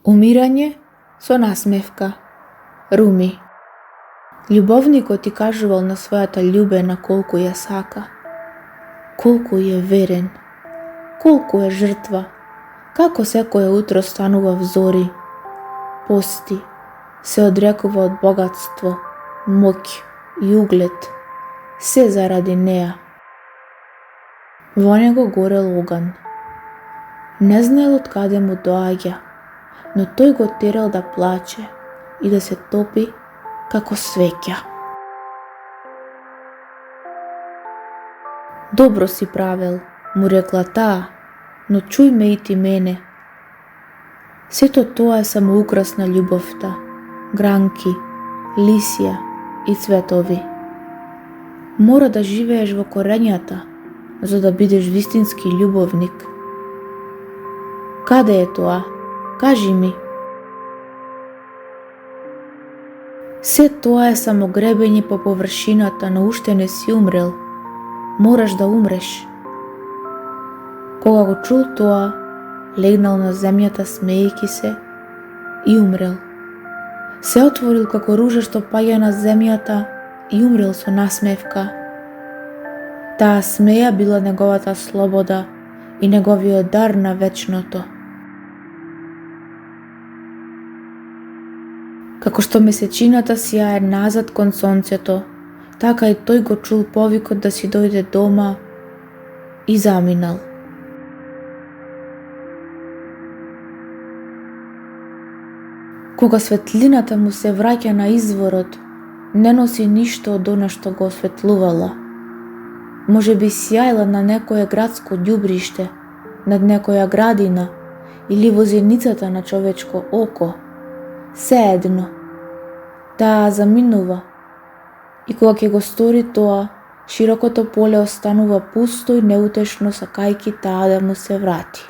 Умирање со насмевка. Руми. Љубовникот ти кажувал на својата љубена колку ја сака, колку е верен, колку е жртва, како секое утро станува взори, пости, се одрекува од богатство, моќ и углед, се заради неа. Во него горел оган. Не знаел од каде му доаѓа, но тој го терал да плаче и да се топи како свеќа. Добро си правел, му рекла таа, но чуј ме и ти мене. Сето тоа е само украс на љубовта, гранки, лисија и цветови. Мора да живееш во корењата, за да бидеш вистински љубовник. Каде е тоа? Кажи ми. Се тоа е само гребење по површината, но уште не си умрел. Мораш да умреш. Кога го чул тоа, легнал на земјата смеејќи се и умрел. Се отворил како ружа што паѓа на земјата и умрел со насмевка. Таа смеја била неговата слобода и неговиот дар на вечното. Како што месечината сјае назад кон сонцето, така и тој го чул повикот да си дојде дома и заминал. Кога светлината му се враќа на изворот, не носи ништо од она што го осветлувала. Може би сјајла на некое градско ѓубриште, над некоја градина или во зеницата на човечко око. Се едно. Таа заминува. И кога ќе го стори тоа, широкото поле останува пусто и неутешно, сакајќи таа да му се врати.